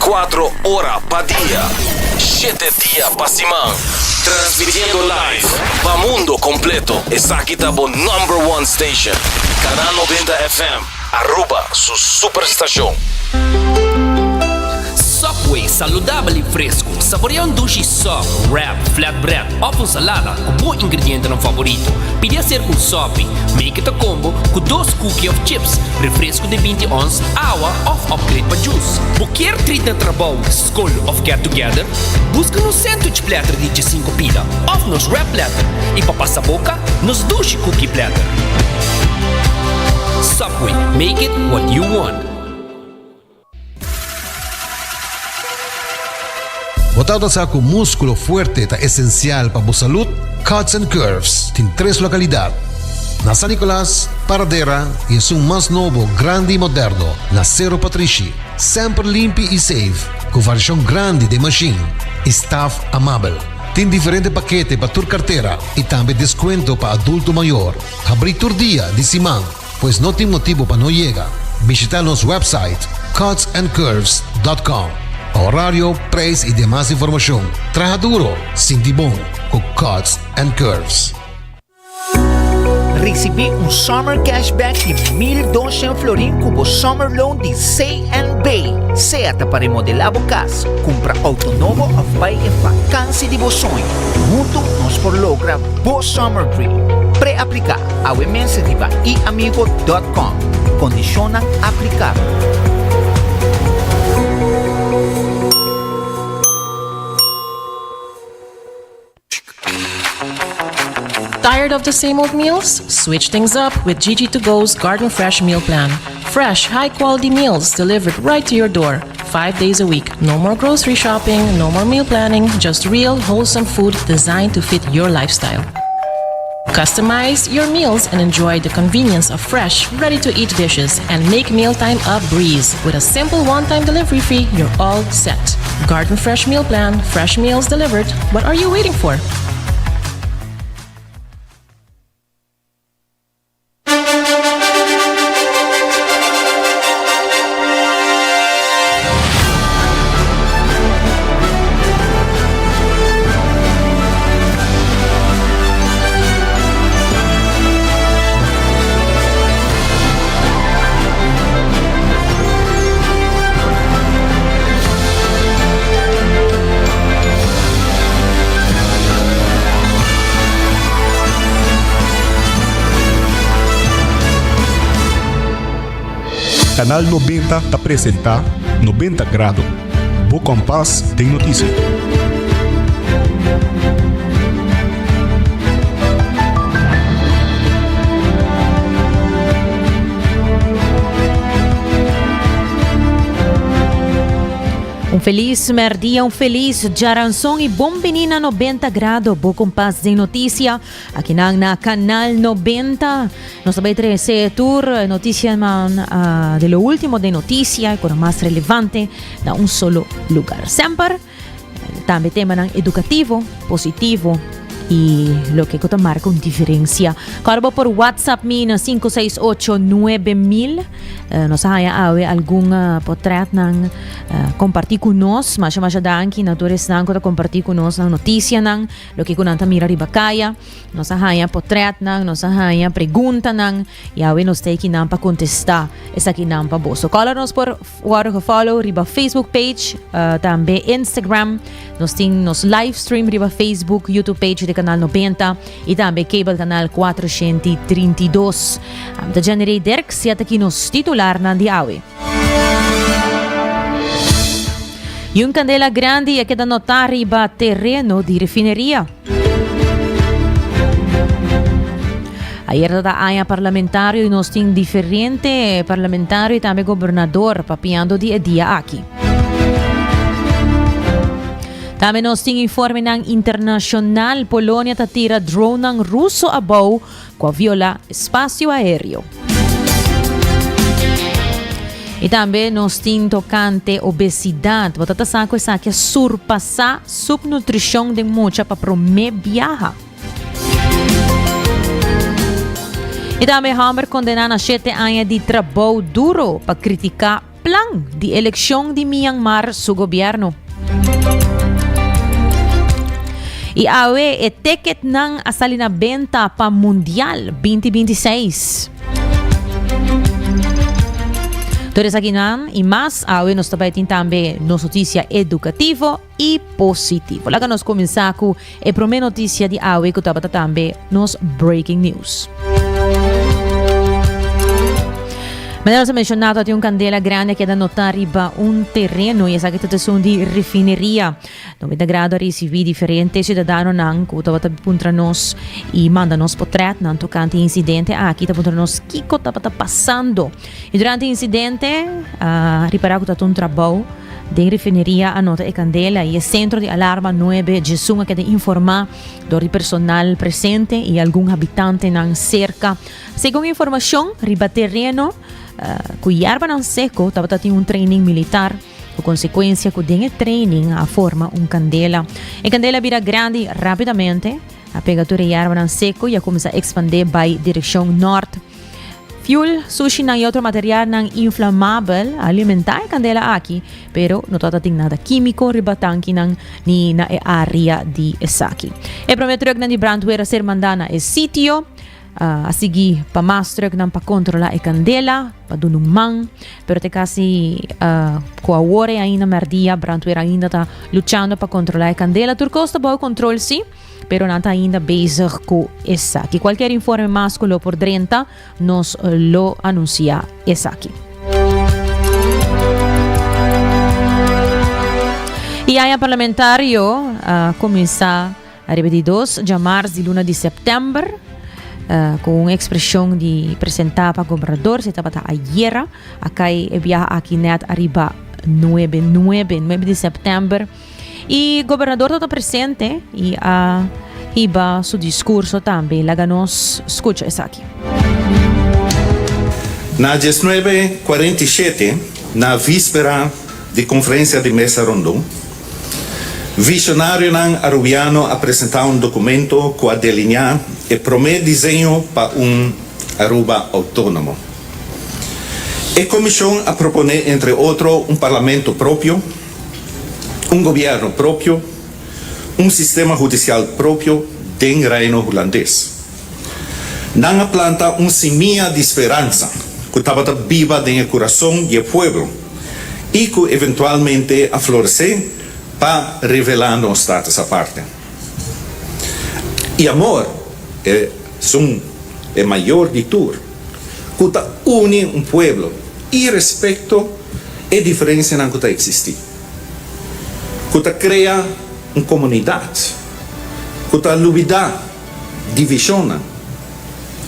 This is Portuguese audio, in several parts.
24 horas pa' día, 7 días pa' semana. Transmitiendo live pa' mundo completo. Es aquí tabo #1 station. Canal 90 FM. Aruba, su superestación. Subway, saudável e fresco. Saboreia sushi sub, wrap, flatbread ou salada com bom ingrediente no favorito. Pide ser com sopi. Make it a combo com 2 cookies of chips, refresco de 20 ons, água ou upgrade para juice. Qualquer treat na trabalho, school of get together, busca no sandwich platter de 5 pila, ou nos wrap platter. E para passar boca, nos sushi cookie platter. Subway, make it what you want. Botado sa com músculo fuerte ta esencial para a salud, Cuts and Curves tem 3 localidades. Na San Nicolás, Paradera e é um mais novo, grande e moderno, na Cerro Patrici. Sempre limpo e safe, com variação grande de machine e staff amável. Tem diferente paquete para tua carteira e também desconto para adulto maior. Abrir todo dia de semana, pois não tem motivo para não chegar. Visitar nosso website cutsandcurves.com. Horário, preço e demais informação. Traja duro, sinti bom, com Cuts and Curves. Recebi summer cashback de 1.200 florin cubo summer loan de C&B. Certa para remodelar a casa, compra auto novo ou vai em vacância de vosso sonho. Junto nós por logra bo summer dream. Pré-aplicar ao e-mail riba iamigo.com. Condiciona aplicar. Tired of the same old meals? Switch things up with GG2Go's Garden Fresh Meal Plan. Fresh, high-quality meals delivered right to your door, 5 days a week. No more grocery shopping, no more meal planning, just real, wholesome food designed to fit your lifestyle. Customize your meals and enjoy the convenience of fresh, ready-to-eat dishes and make mealtime a breeze. With a simple one-time delivery fee, you're all set. Garden Fresh Meal Plan, fresh meals delivered. What are you waiting for? Canal 90 te apresenta 90 Grado. Bo Compass tem notícia. Feliz merdia, feliz Jaranson e bom menina 90 grado, bo compass de notícia aqui na Canal 90. Nós também trazer tour notícia de lo último de notícia, com a mais relevante da solo lugar. Sempre também tema educativo, positivo e lo que kita marca uma diferença. Carbo por WhatsApp mi na 5689000. Nós haya awe algum portrait nang compartir com nós, mas danki na tores nang ko compartir com nós ang notícia nang lo que kunanta mira riba kaya. Nós haya portrait nang, nós haya pergunta nang, e awe nos take nang pa contestar essa aqui nang pa boso. Cala nos por follow riba Facebook page, também Instagram. Nós tem nos live stream riba Facebook, YouTube page de Canal 90 e também cable Canal 432. Da January Derek siya aqui nos titular na diawi. Yung candela grande é que da notari ba terreno de refineria. Ayer da aya parlamentário e nós tem diferente parlamentário e também governador papiando dia aqui. Também nós tem informe ng internacional Polônia tatira drone ng Russo abaw kwa viola espaço aéreo. E também nós tem tocante obesidade. Botata saco essa que surpassar subnutrição de mucha para promover viaja. E também Hammer condena na 7 anos de trabalho duro para criticar plan de elección de Myanmar su gobierno. Y awe e ticket ng asali na benta pa Mundial 2026. Todas aqui nan e mais awe nos tabatin também nos notícia educativo e positivo. Laga nos começar com a primeira notícia de awe que tabata também nos breaking news. Mas nós mencionado até candela grande que é da notar riba terreno e essa questão de refineria. 90 graus recebi diferentes cidadãos nang que estava contra nós e manda nos portret nang tocante incidente aqui tá contra nós que estava passando. E durante o incidente reparar que tá um trabalho de refineria anota e candela e o centro de alarma 9 de sunga que de informar do personal presente e algum habitante nang cerca. Segundo informação riba terreno Kuyarba ng seco, estava tendo training militar. Por consequência, com o training, a forma candela. A candela vira grande rapidamente. A pegatura yarba ng seco e começa a expandir para direção norte. Fuel, sushi e outro material inflamável alimentar a candela aqui, pero não está tendo nada químico, ribatanki na área de Esaki. E prometo que na brandweer a ser mandana é sítio. A seguir pa master nang pa controlar a candela pa dunumang pero te kasi com a hora ainda merdia brandweer ainda tá lutando pa controlar a candela turcosta bom control sim pero não tá ainda bezig com essa que qualquer informe mais por 30 nos lo anuncia essa aqui. E aí a parlamentário começa a repetir 2 de março de luna de setembro com uma expressão de apresentar para o governador, se estava ayer, acá é viaja aqui net arriba 9 de setembro. E o governador está presente e iba seu discurso também. Laga nos escucha isso aqui. Na 19:47, na víspera de conferência de mesa rondon, visionário ng Arubiano apresentou documento que delineia e promete desenho para Aruba autônomo. A comissão a propone, entre outros, parlamento próprio, governo próprio, sistema judicial próprio do reino holandês. Não planta semilla de esperança que estava viva no coração do povo e que eventualmente a florescer para revelar nos status à parte. E amor é maior de tudo, que une povo e respeito e diferença não que existe, que cria comunidade, que lubida divisão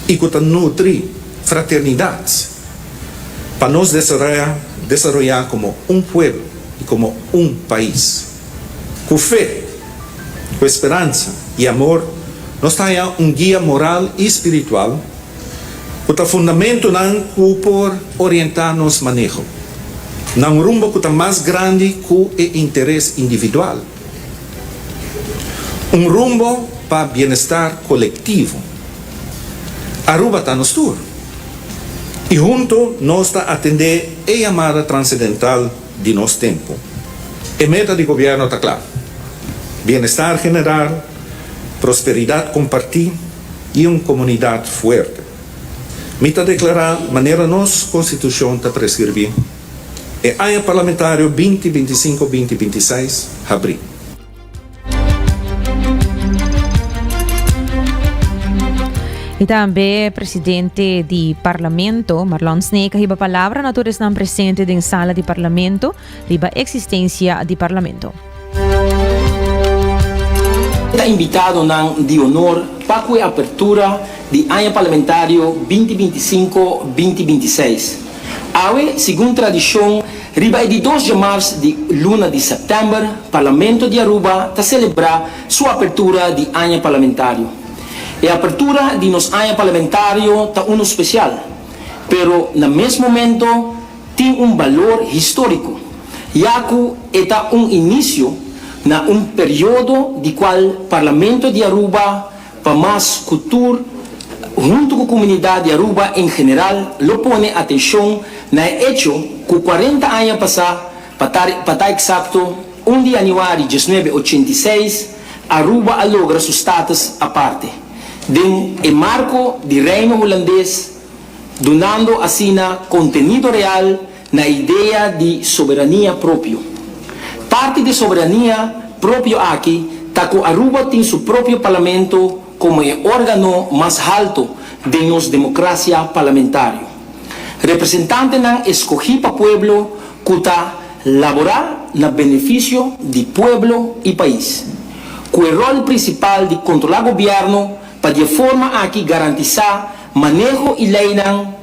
e que nutre fraternidade para nos desenvolver como povo e como país. Com fé, com esperança e amor, nós temos guia moral e espiritual, que fundamento por orientar nosso manejo, rumbo que mais grande que o interesse individual, rumbo para bem-estar coletivo. Aruba está nos tour e junto nós está atender a chamada transcendental de nosso tempo. A meta do governo está clara: bem-estar general, prosperidade compartilhada e uma comunidade forte. Mita declarar maneira nossa Constituição está prescrever. E a parlamentário 2025-2026 abril. E também presidente do parlamento, Marlon Snake, riba palavra na todos não presente em sala de parlamento, riba existência de parlamento. Está invitado de honor para a apertura do ano parlamentário 2025-2026. Awe, segundo tradição, riba de 2 de março de luna de setembro, Parlamento de Aruba está celebrar sua apertura de ano parlamentário. E a apertura de nosso ano parlamentário está especial, pero no mesmo momento tem valor histórico, já que está início na período de qual o Parlamento de Aruba, para mais cultura, junto com a comunidade de Aruba em geral, lo põe atenção no hecho com 40 anos passados, para exato, 1 de januário de 1986, Aruba logra seu status à parte, de marco de reino holandês, donando assim conteúdo real na ideia de soberania próprio. Parte de soberania próprio aqui, está que Aruba tem seu próprio parlamento como o órgão mais alto de nossa democracia parlamentar. Representante não escolhi para o povo que está laborar no benefício do povo e país. Com o rol principal de controlar o governo para de forma aqui garantizar manejo e lei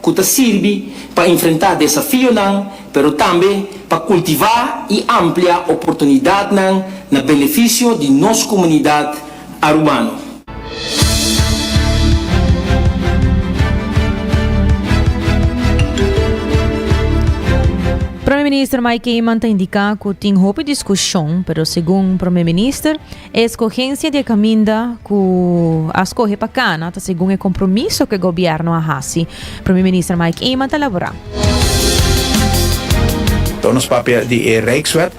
que serve para enfrentar desafios, mas também para cultivar e ampliar oportunidades no benefício de nossa comunidade arubana. Primeiro-Ministro Mike Eamon indica que tem houve discussão, pero segundo o Primeiro-Ministro, a escolhência de caminho que a escolhe para cana, segundo o compromisso que o governo faz. Primeiro-Ministro Mike Eamon elabora. Ons papel die Rijkswet,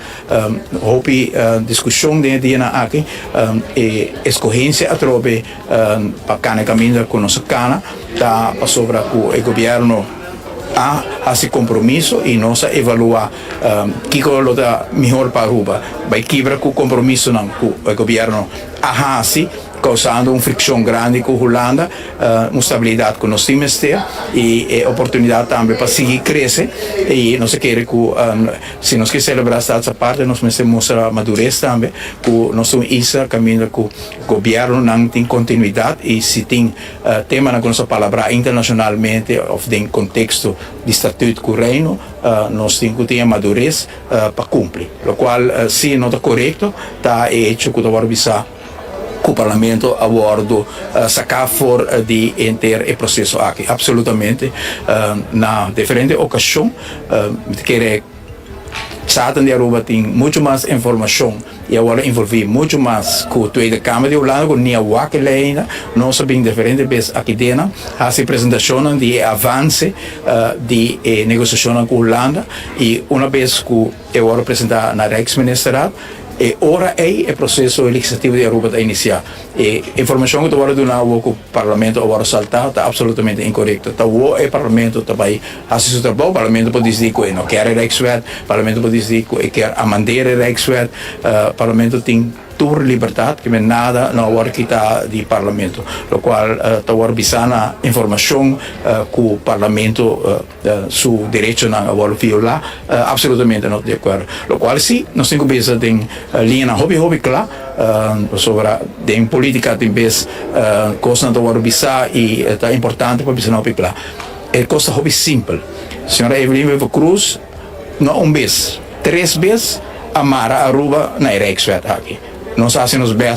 hopi discussão de dia na aqui, escolhência a trobe para cana caminho com nossa cana, tá para sobre o governo a esse compromisso e nós evaluar que é melhor para Aruba. Vai quebrar com o compromisso com o governo causando fricção grande com a Holanda, instabilidade com nós temos e oportunidade também para seguir crescer e nós queremos que se nós queremos celebrar essa parte nós precisamos mostrar madurez também que nós somos isso caminho que o governo não tem continuidade e se tem tema na nossa palavra internacionalmente ou em contexto de estatuto com o reino nós temos que ter madurez para cumprir, o qual se não está correto está hecho que o Parlamento a bordo sacar fora de inteiro o processo aqui. Absolutamente, na diferente ocasião, que Satan de Aruba tem muito mais informação e agora envolver muito mais com a Tweede Câmara de Holanda, com a WAC ainda, nós sabemos diferentes vezes aqui dentro, a apresentação de avanço de negociação com a Holanda e uma vez que eu vou apresentar na Rijksministeriaat, e ora o processo legislativo de Aruba está iniciar. E a informação que eu vou dar ao Parlamento agora saltar está absolutamente incorreta. O Parlamento também faz seu trabalho, o Parlamento pode dizer que não quer a Rijkswet, o Parlamento pode dizer que quer amender a Rijkswet, o Parlamento tem toda liberdade, que nada não vai quitar do Parlamento, o qual está visando informação que o Parlamento seu direito não vai violar, absolutamente não de acordo. O qual sim, nós temos que pensar em linha hobby clara sobre a política tem vez coisa não vai visar e é importante para pensar hobby clara. É coisa hobby simples. Senhora Evelyn Wever Cruz, não vez, 3 vezes amara a Aruba na Rijkswet aqui. Nós fazemos bem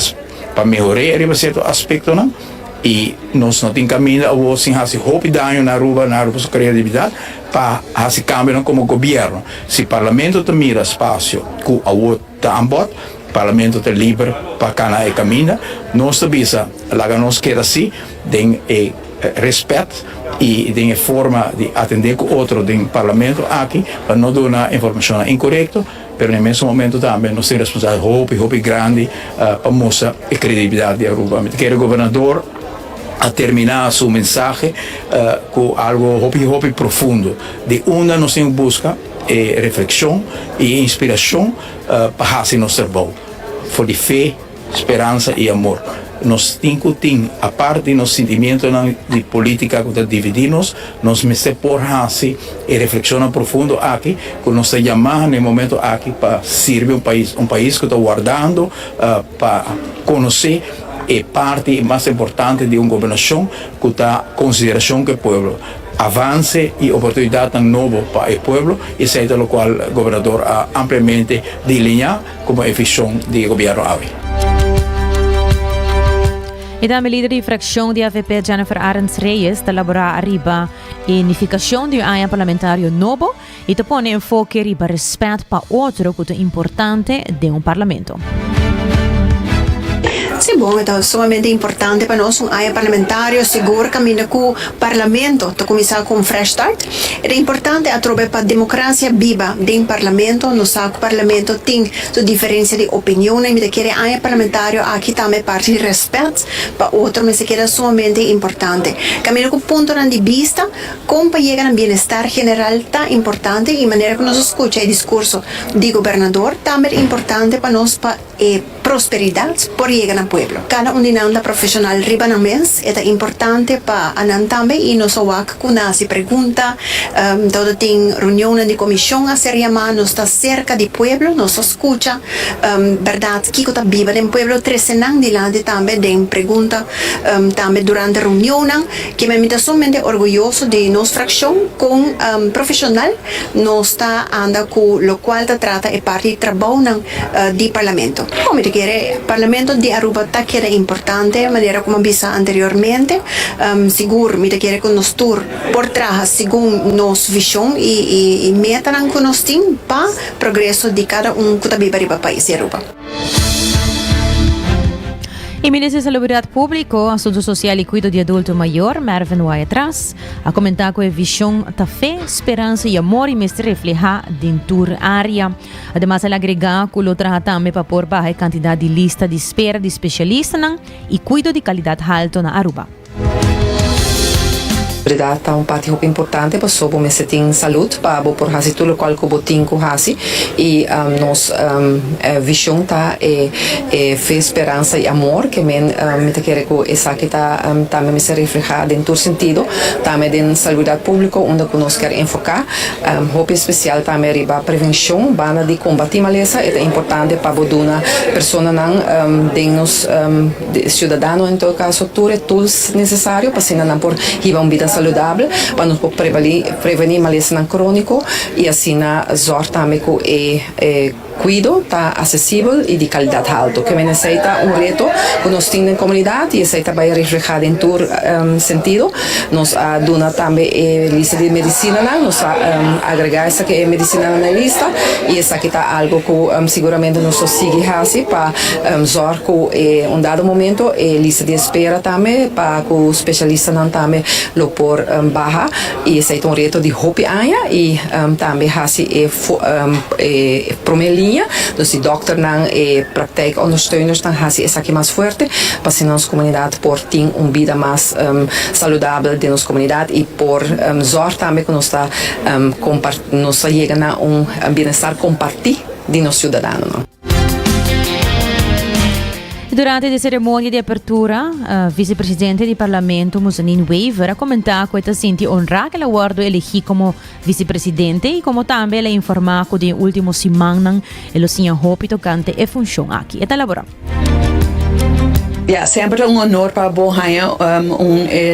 para melhorar em certo aspecto, não? E nós não temos caminho a sem fazer roupa dano na Aruba sua credibilidade, para fazer câmbio como governo. Se o Parlamento tem mira espaço que a outra está em bot, o Parlamento está livre para canar e caminho, nós também, nós queremos assim, tem respeito e tem forma de atender com outro do Parlamento aqui, para não dar informação incorreta. Pero no mesmo momento também nós temos responsabilidade roupa grande para mostrar a credibilidade de Aruba. Quero o governador a terminar sua mensagem com algo roupa profundo. De onde nós temos busca reflexão e inspiração para fazer nosso trabalho. For de fé, esperança e amor. Nós temos que ter, a parte de nosso sentimento de política que dividimos, nós precisamos por fazer e reflexionar profundo aqui, que nós chamamos no momento aqui para servir um país que está guardando, para conhecer a parte mais importante de uma governação que está em consideração que o povo avance e oportunidade tão nova para o povo, e seja o qual o governador ha amplamente delineado como a visão do governo AVE. E também líder de fração de AVP Jennifer Arends Reyes está elaborar arriba a unificação de área parlamentário novo e te põe enfoque arriba respeito para outro que é importante de um parlamento. Sim, bom, então é sumamente importante para nós, área parlamentária, seguro, caminho com o parlamento, para começar com um fresh start. É importante a trocar para a democracia viva dentro do parlamento, no sabe que o parlamento tem sua diferença de opinião, mas que a área parlamentária aqui também parte de respeito para outro, mas que é sumamente importante. Caminho com o ponto de vista, como para chegar ao bem-estar general, está importante e a maneira que nós escutamos o discurso do governador, também é importante para nós, para prosperidade por llegar al pueblo. Cada unidad profesional riba na mes é importante para anan também e nos awak kuna se pregunta todo tem reuniões de comissão a ser llamada nos está cerca do pueblo nos escuta verdade que está viva no pueblo tresenang dilante também de pergunta também durante reunião que me está somente orgulhoso de nos fração com profissional nos está anda com lo qual está trata é parte do trabalho do parlamento. Como que o Parlamento de Aruba está que é importante, maneira como avisa anteriormente, seguro, me quer que nós tur por trás, segundo nos visão e meta que nós temos para progresso de cada que está vivo para o país de Aruba. E Ministro de Salubridade Público, Assunto Social e Cuido de Adulto Maior, Mervin Waiatras, a comentar com a visão da fé, esperança e amor e mestre reflejar dentro da área. Ademais, ela agregar que o trabalho também para pôr baixa a quantidade de lista de espera de especialistas e cuido de qualidade alta na Aruba. Verdade, tá parte muito importante para sob o tem saúde para por hasi tudo qual que botin com hasi e nos visão tá fé, esperança e amor que me te quer que essa que tá também me se refleja dentro do sentido também de saúde pública onde que nós quer enfocar hope especial também riba prevenção bana de combater maleza é importante para boduna persona não de nos cidadão em todo caso tudo tools necessário para se não por riba vida saudável para nos prevenir maleza crônico e assim na zorta também que cuido está acessível e de qualidade alta que me necessita reto que nós temos na comunidade e essa vai reflejar em todo sentido nós dona também lista de medicina nós agregar essa que é medicina na lista e essa que está algo que seguramente nós sigue assim para zor que dado momento lista de espera também para que o especialista não também lo por barra e esse é reto de hope aia e também assim primeira linha dus die dokter nang praktijkondersteuners dan hasi essa aqui mais forte para se nossa comunidade por ter vida mais saudável de nossa comunidade e por zorg também que nós está nós chega na bem-estar compartilhado de nosso cidadão. Durante a cerimônia de apertura, a vice-presidente do Parlamento, Muzanin Weaver, a comentar que ela sente honrar que ela guardo elegi como vice-presidente e como também ela informar que de último semana ela tinha hope tocante a função aqui. Esta elaborou. Ja, sempre um honor para Bohanha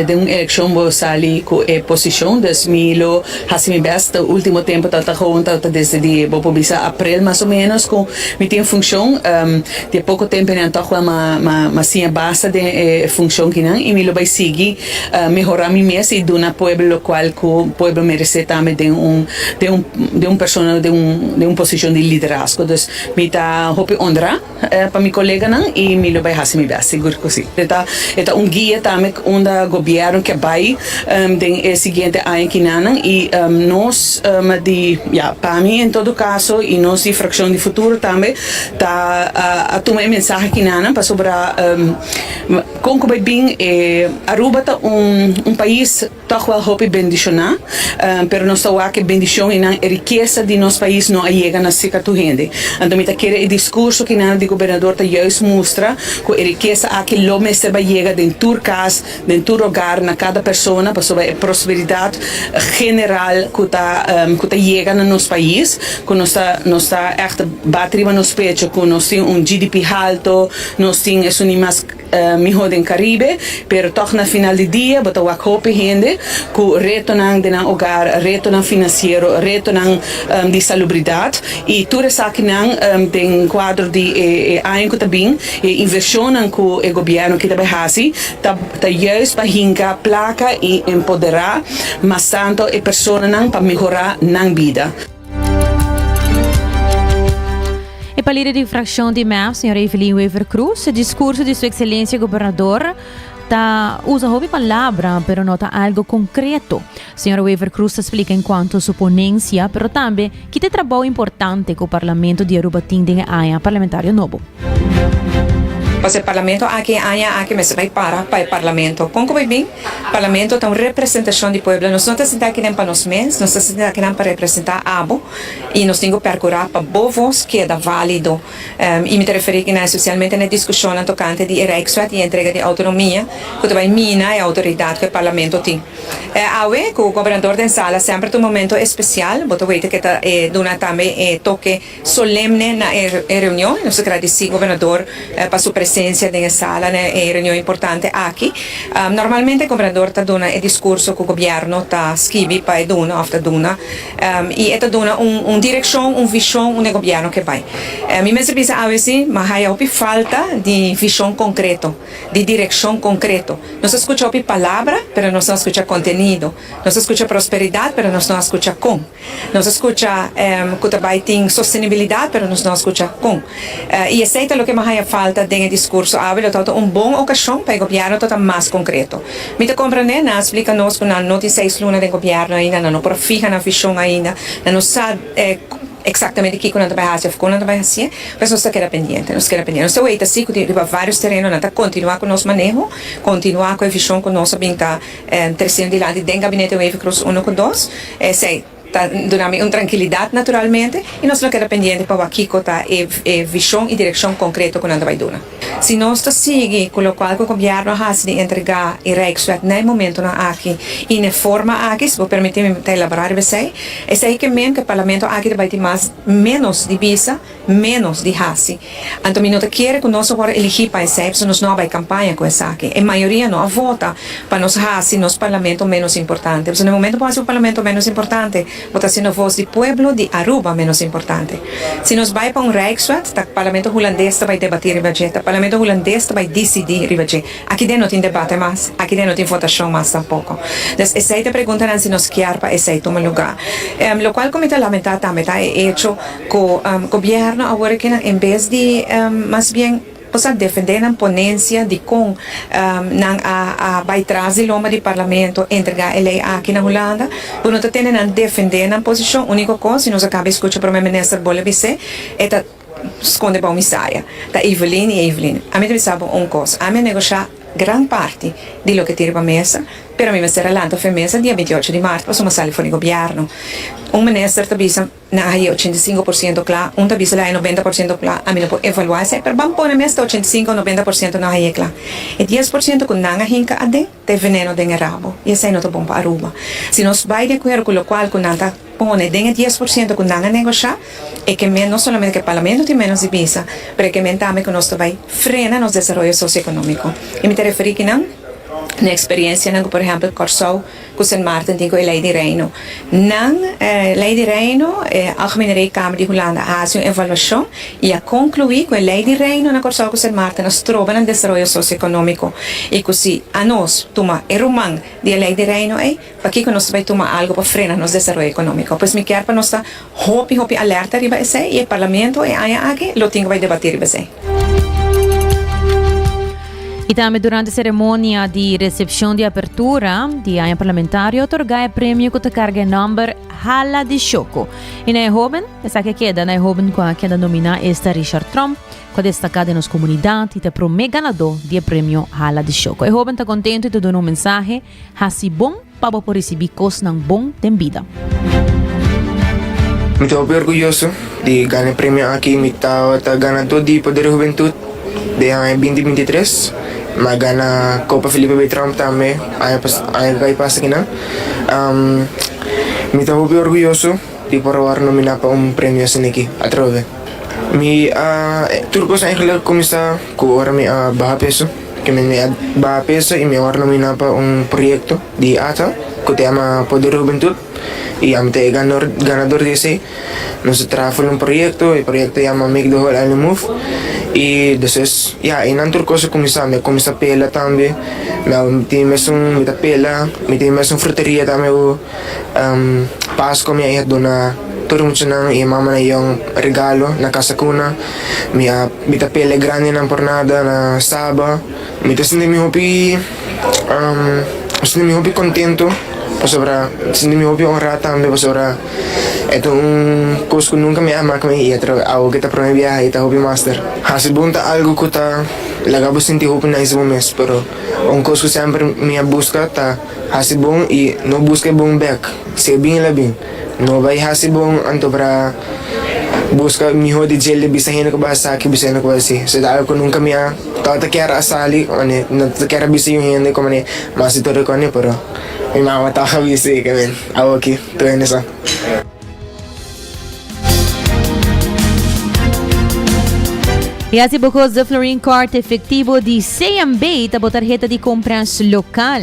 de uma eleição ali com a posição das milo assim best o último tempo tá junto desde de publicar abril mais ou menos com me tem função de pouco tempo não tá uma sim base de função que não e milo vai seguir melhorar mi mês e do na pueblo qual que o pueblo merece também de um persona de uma posição de liderazgo dus me tá hope honra para mi colega não e milo vai assim best così. Eta guia também onde o governo que vai den seguinte ano que não e nós para mim em todo caso e nós de fração de futuro também tá a tomar mensagem que não para sobre como vai bem Aruba tá país toch wel hope bendicionar pero nós tá que bendição e não riqueza de nosso país não chega na seca tu gente. Então me tá querer o discurso que não de governador tá juist mostra que a riqueza aqui lo me se vai chegar dentro da casa, dentro do lugar, na cada pessoa, para sobre a prosperidade general que tá chega no nosso país, que nós tá echt bater no nosso pecho, que nós temos GDP alto, nós temos mais melhor do Caribe, pero toch na final do dia, bota o hope gente, que retornam de na hogar, retornam financeiro, retornam de salubridade e tudo isso aqui não tem quadro de ano que tá bem, inversão que o governo que também assim tá juist para hincar placa e empoderar mas tanto a pessoa não para melhorar na vida. E para a líder de fração de MEF, senhora Evelyn Weaver Cruz, o discurso de sua excelência governador usa hobby palavra, pero não está algo concreto. Senhora Weaver Cruz explica enquanto sua ponência, pero também que tem trabalho importante com o Parlamento de Aruba tem a parlamentário novo. Pues el Parlamento aquí me se vai para el Parlamento. Como bem, o Parlamento tem uma representação do povo. Nós não estamos aqui para nós mesmos, nós estamos aqui para representar a abo e nós temos que percorrer para boa voz que é válido. E me referi aqui especialmente na discussão tocante de Rijkswet e entrega de autonomia, que vai mina a autoridade que o Parlamento tem. Awe, que o governador da sala sempre tem um momento especial, boto veita que dona também toque solemne na reunião. Nós agradecemos ao governador para sua presença na sala, na reunião importante aqui. Normalmente o governador está dando o discurso que o governo está escrevendo para dona, e está dando uma direção, uma visão, um governo que vai. Me pensa a vezes, mas há falta de visão concreta, de direção concreta. Nós escutamos palavra, mas nós não escutamos conteúdo. Nós escutamos prosperidade, mas nós não escutamos como. Nós escutamos que também tem sustentabilidade, mas nós não escutamos como. E esse é o que mais falta de discurso hábil, tota boa ocasião para o governo tota mais concreto. Me te compreende, na explica-nos que na nota 6 luna do governo ainda não por fija na visão ainda, não sabe exatamente o que nós vai fazer, como nós vai fazer, mas nós queremos pendiente, nós veita assim que tem vários terrenos, nós continuar com o nosso manejo, continuar com a visão que nós bem está trazendo de lá de dentro gabinete Weaver Cruz 1 com 2, sei dando-me uma tranquilidade naturalmente e nós não queremos pendente para aqui com a visão e direção concreta que nós vai dar. Se nós seguimos com o qual o governo has de entregar o Rijkswet no momento aqui e na forma aqui, se vou permitir-me elaborar você, é aí que mesmo que o Parlamento aqui vai ter menos de visa, menos de hasi. Então, nós queremos que nós agora elegir para esse, se nós não vai campanha com essa aqui. A maioria não vota para nós hasi, nos Parlamento menos importante. No momento que o Parlamento menos importante, votação a voz do povo de Aruba menos importante. Se nós vai para Rijkswet, o Parlamento holandês vai debater o budget, o Parlamento holandês vai decidir o budget. Aqui dentro não tem debate mais, aqui dentro não tem votação mais tampouco. Então, essa é a pergunta se nós queremos para esse tomar lugar. O qual comité lamentar também está hecho que o governo agora que em vez de mais bem possa defender a ponência de como vai trazer o loma do parlamento entregar a lei aqui na Holanda, por não ter a defender a posição, a única coisa, se nós acabamos de escutar o primeiro-ministro Bolivia, é esconde para o Messiah, da Evelyn. A mim sabe uma coisa, a mim negociar grande parte de lo que tira para a mesa, pero mi ministro adelanto foi mesa dia 28 de março, passou uma sala fora do governo. Ministro tabisa na aí 85% claro, tabisa lá 90% claro, a mim não pode evaluar, pero vamos pôr na mesa 85-90% na aí claro. E 10% com nanga hinca adem, tem veneno dentro do rabo. E esse aí não é bom para Aruba. Se nós vai de acordo com o qual com nanta pone dentro 10% com nanga negociar, é que não somente que o parlamento tem menos de visa, mas que também que nós vai frenar nosso desenvolvimento socioeconômico. E me referi que não na experiência, por exemplo, Corsou, com Sint Maarten, tem com a Lei de Reino. Na Lei de Reino, a Algemene Rekenkamer de Holanda faz uma avaliação e a concluir com a Lei de Reino na Corsou com Sint Maarten, nós trobamos no desenvolvimento socioeconômico. E assim, a nós, toma o rumang da Lei de Reino, para que nós vai tomar algo para frenar nosso desenvolvimento econômico. Pois me quer para nós estar hopi alerta riba esse e o Parlamento e aqui, lo tem que vai debater riba esse. E também durante a cerimônia de recepção de abertura de ano parlamentário, otorgar o prêmio que te carga o número Hala de Choco. E na jovem, essa que queda, na jovem com a queda nominada esta Richard Trump, que é destacada na comunidade e te promete ganador do prêmio Hala de Choco. E jovem está contente e te dá mensagem, assim bom para poder receber coisas bom de vida. Estou orgulhoso de ganhar o prêmio aqui, estou ganador de Poder Juventude de 2023. Magana Copa Felipe Beltrán também, aí passa aqui não. Me estou orgulhoso de poder nominar para prêmio assim aqui, atrás. Tudo saya eigenlijk começar com orang baha peso, que me baha peso e me war nominar para proyecto de ATA, que se llama Poder Juventud. Y ante ganador de ese, nos trajo un proyecto, el proyecto se llama Make the Whole Island Move. Y entonces, ya, en otras cosas comienza pela también, me tienes un pela, me tienes una frutería también, Pasco me ha dado turun siya ng mama na yung regalo na kasakuna. Mita pele grande ng pornada na saba. Mita sindi mi hopi contento. Pasobra, sindi mi hopi honrata ambe pasobra. Etong course ko nunca me ama kami iatro ako kita pro biyahe ita hopi master. Hasibunta algo ko ta lagabos sinti hopi na isang mes pero ang course ko sempre me busca ta hasibong i no busca bong back. Sebing labing. No bay hasibong anto para busca miho di jelly bisahin ko ba sa ki bisahin ko ba si. So dahil ko nunca me tatakera asali ane natakera bisa yung hindi ko mane masitore ko ane pero may mga mataka bisi kami. Awaki tuwa nisa. E assim bocos de Florin Cart efetivo de CMB tabo tarjeta de compras local.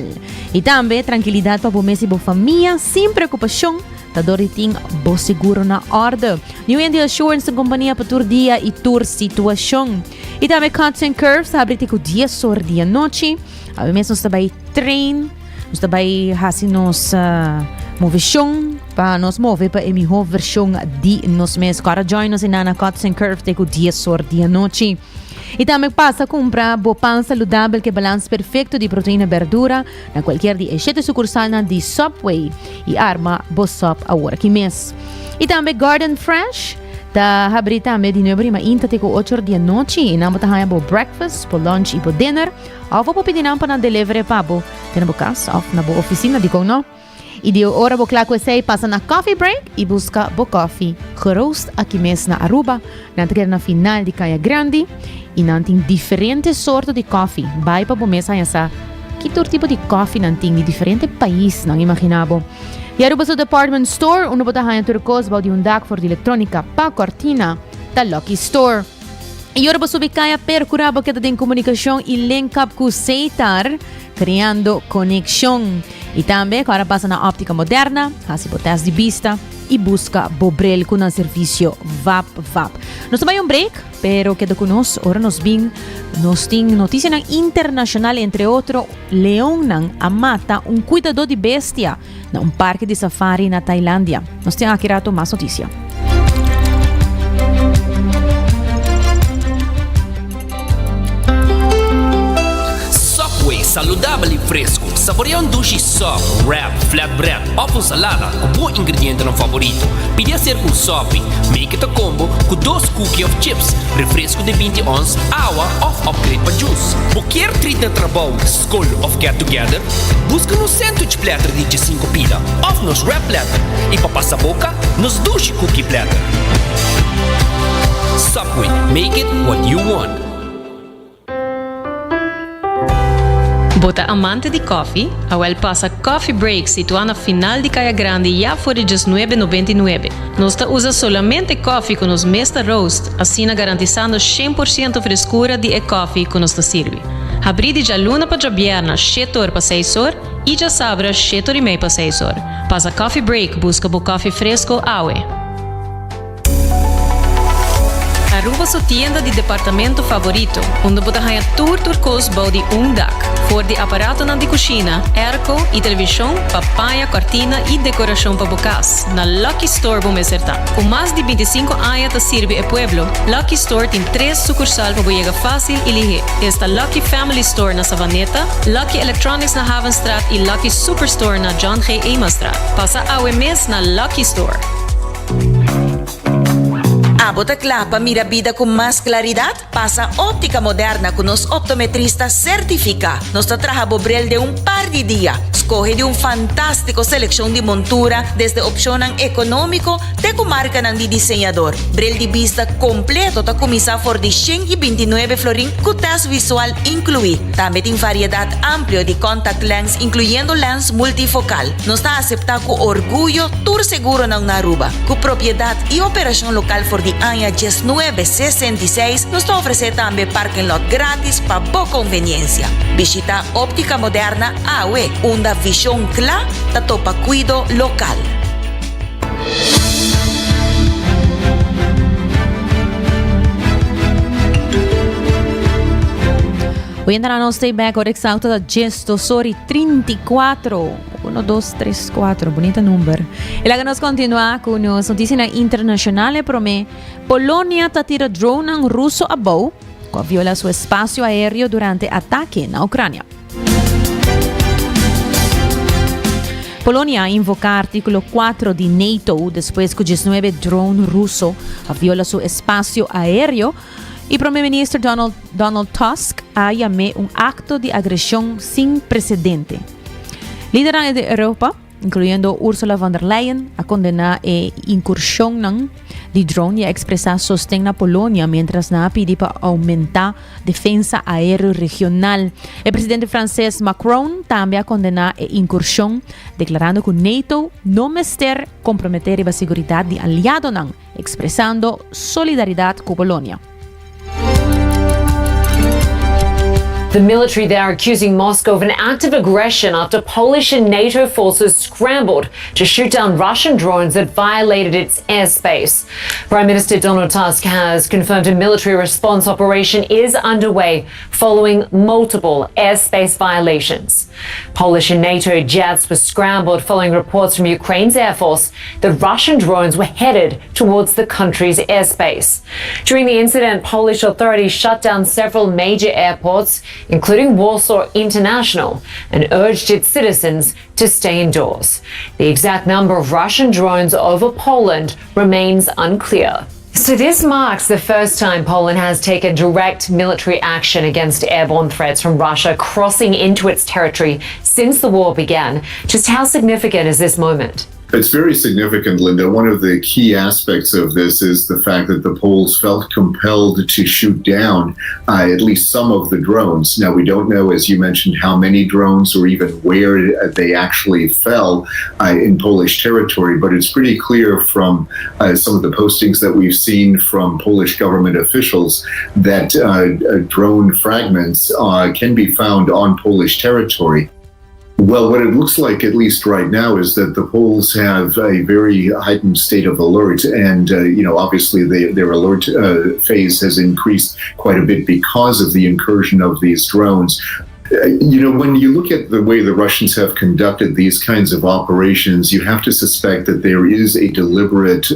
E também tranquilidade para o mês e boa família, sem preocupação, tá doriting bo seguro na ordem. New India Assurance companhia para tur dia e tur situação. E também Cuts and Curves abre com dia sor dia noite. A mês nós também train, nós também assim nos movição para nos mover para a melhor versão de nos mês. Agora join nos na Cuts and Curves com dia sor dia noite. E também passa a comprar bo pão saludável que balança perfeito de proteína e verdura na qualquer de 7 sucursal na de Subway e arma bo sop a hora que mês. E também Garden Fresh da abrir também de 9 ma inta te com 8 da noite e não botar bo breakfast, bo lunch e bo dinner. Ou vou pedir não para delivery para bo tem bo casa ou na bo oficina de não. E de hora bo claro que sei passa na coffee break e busca bo coffee geroost aqui mês na Aruba na final de Caia Grande. E não tem diferentes sortes de coffee. Vai para o mês essa que todo tipo de coffee não tem de diferentes países, não imaginava. E Aruba do department store, uno bota hanya turcos bao de dak for de eletrônica pa cortina da Lucky Store. E Aruba subicaya percuraba que tem comunicação e link up com Seitar, criando conexão. E também agora passa na óptica moderna, assim por teste de vista e busca Bobrel com um serviço VAP. Nós tomamos break, pero queda conosco, ora nos tem notícia internacional, entre outros, leão mata cuidador de bestia na parque de safari na Tailândia. Nós temos aqui rato mais notícia. Saludável e fresco. Saboreia dushi soft, wrap, flatbread, ou salada com bom ingrediente no favorito. Pedia ser com sopi, make it a combo com 2 cookies of chips, refresco de 20 ons, água ou upgrade para juice. Qualquer treat de trabalho, school of get together, busca no sandwich platter de 5 pila, ou nos wrap platter. E para passar boca, nos dushi cookie platter. Subway, make it what you want. Bota amante de coffee, a passa Coffee Break situado na final de Caia Grande já por $9,99. Nós usa solamente coffee com os Mesta Roast, assim garantizando 100% frescura de coffee que nos serve. Abrir de luna para jabierna, 7 horas para 6 horas e já sabra 7 horas e meia para 6 horas. Passa Coffee Break, busca o coffee fresco aue. Aruba sua tienda de departamento favorito, onde você ganha turcos body dak, for de aparato na de cozinha, airco e televisão, papaya, cortina e decoração para bocas. Na Lucky Store vamos acertar. Com mais de 25 anos de servir o pueblo, Lucky Store tem 3 sucursal para chegar fácil e ligeiro. Está Lucky Family Store na Savaneta, Lucky Electronics na Havenstraat e Lucky Superstore na John G. Emastraat. Passa a mes na Lucky Store. Bota clapa, mira vida con más claridad. Pasa óptica moderna con los optometristas certificados. Nos traja Bobrel de un par de días. Escoge de un fantástico selección de montura desde opción económico de comarca de diseñador. Brel de vista completo ta comisa for de 129 florín con test visual incluido. También tiene variedad amplia de contact lens incluyendo lens multifocal. Nos está aceptado con orgullo tour seguro en Aruba. Con propiedad y operación local for de año 1966 nos ofrece también parking lot gratis para boa conveniencia. Visita Óptica Moderna AWE, una visión clara de topa cuido local. Hoy entramos stay back or exalto da gesto sori 34. 1234. Bonita number. E la nos continua con as notícias internacionais prome Polonia tira drone ng russo a bow que viola seu espaço aéreo durante ataque na Ucrânia. Polonia invoca artículo 4 de NATO depois que 19 drone russo viola seu espaço aéreo e primeiro-ministro Donald Tusk llamó un acto de agresión sin precedente. Líderes de Europa, incluyendo Ursula von der Leyen, a condenar a incursión de drone y a expresar sostén a Polonia mientras na pide para aumentar defensa aérea regional. El presidente francés Macron también condena a incursión, declarando que NATO no mester comprometer la seguridad de aliado, expresando solidaridad con Polonia. The military there accusing Moscow of an act of aggression after Polish and NATO forces scrambled to shoot down Russian drones that violated its airspace. Prime Minister Donald Tusk has confirmed a military response operation is underway following multiple airspace violations. Polish and NATO jets were scrambled following reports from Ukraine's Air Force that Russian drones were headed towards the country's airspace. During the incident, Polish authorities shut down several major airports, including Warsaw International, and urged its citizens to stay indoors. The exact number of Russian drones over Poland remains unclear. So this marks the first time Poland has taken direct military action against airborne threats from Russia crossing into its territory since the war began. Just how significant is this moment? It's very significant, Linda. One of the key aspects of this is the fact that the Poles felt compelled to shoot down at least some of the drones. Now, we don't know, as you mentioned, how many drones or even where they actually fell in Polish territory, but it's pretty clear from some of the postings that we've seen from Polish government officials that drone fragments can be found on Polish territory. Well, what it looks like, at least right now, is that the Poles have a very heightened state of alert. And, obviously their alert phase has increased quite a bit because of the incursion of these drones. When you look at the way the Russians have conducted these kinds of operations, you have to suspect that there is a deliberate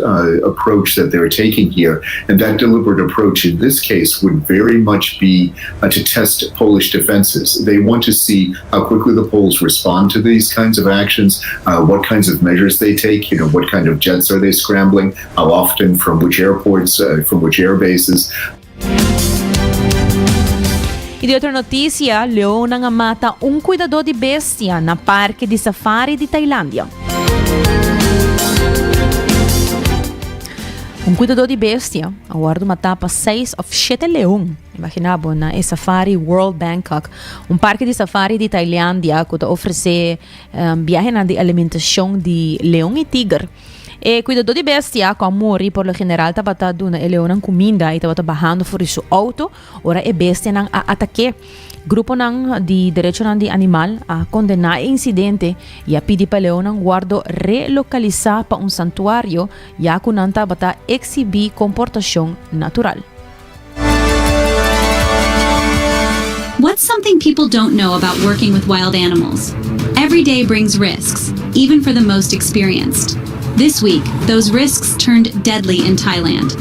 approach that they're taking here. And that deliberate approach in this case would very much be to test Polish defenses. They want to see how quickly the Poles respond to these kinds of actions, what kinds of measures they take, what kind of jets are they scrambling, how often, from which airports, from which air bases. E de outra notícia, leão mata cuidador de bestia na parque de safari de Tailândia. Cuidador de bestia agora matava 6 ou 7 leões. Imaginava na Safari World Bangkok, parque de safari de Tailândia que oferece viagem de alimentação de leão e tigre. E cuidador de bestia, que morre por lo general, estava dando a leão comida e estava barrando fora seu auto. Ora a bestia não ataque. Grupo de direito de animal a condenar o incidente e a pedir para o leão guardo relocalizar para santuário, já que não estava exibir comportação natural. What's something people don't know about working with wild animals? Every day brings risks, even for the most experienced. This week, those risks turned deadly in Thailand.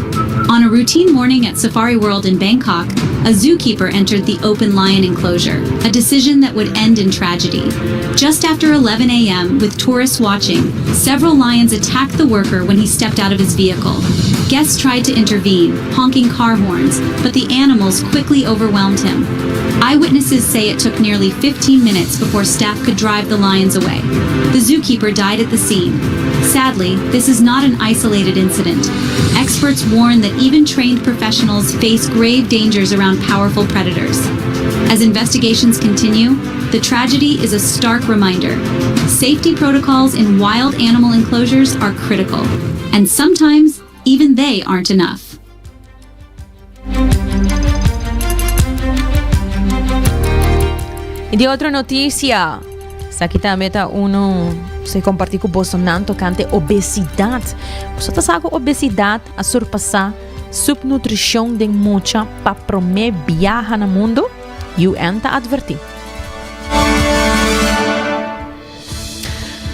On a routine morning at Safari World in Bangkok, a zookeeper entered the open lion enclosure, a decision that would end in tragedy. Just after 11 a.m., with tourists watching, several lions attacked the worker when he stepped out of his vehicle. Guests tried to intervene, honking car horns, but the animals quickly overwhelmed him. Eyewitnesses say it took nearly 15 minutes before staff could drive the lions away. The zookeeper died at the scene. Sadly, this is not an isolated incident. Experts warn that even trained professionals face grave dangers around powerful predators. As investigations continue, the tragedy is a stark reminder. Safety protocols in wild animal enclosures are critical, and sometimes even they aren't enough. E de outra notícia, aqui também se compartilha com Bolsonaro tocante obesidade. Você sabe que obesidade a surpassar subnutrição de mucha para promover viajar no mundo? UN está advertindo.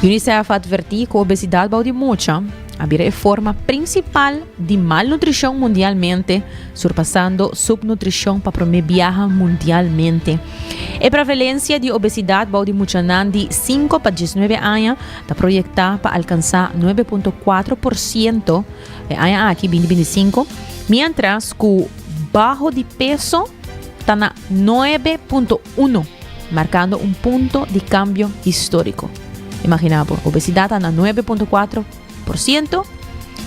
UNICEF advertiu que a obesidade pode mucha a forma principal de malnutrição mundialmente, surpassando subnutrição para viajar mundialmente. A prevalência de obesidade pode mucha de 5 para 19 anos, está projetada para alcançar 9,4% aqui 2025, mientras que o bajo de peso está na 9,1%, marcando um ponto de cambio histórico. Imaginamos, obesidade está na 9,4%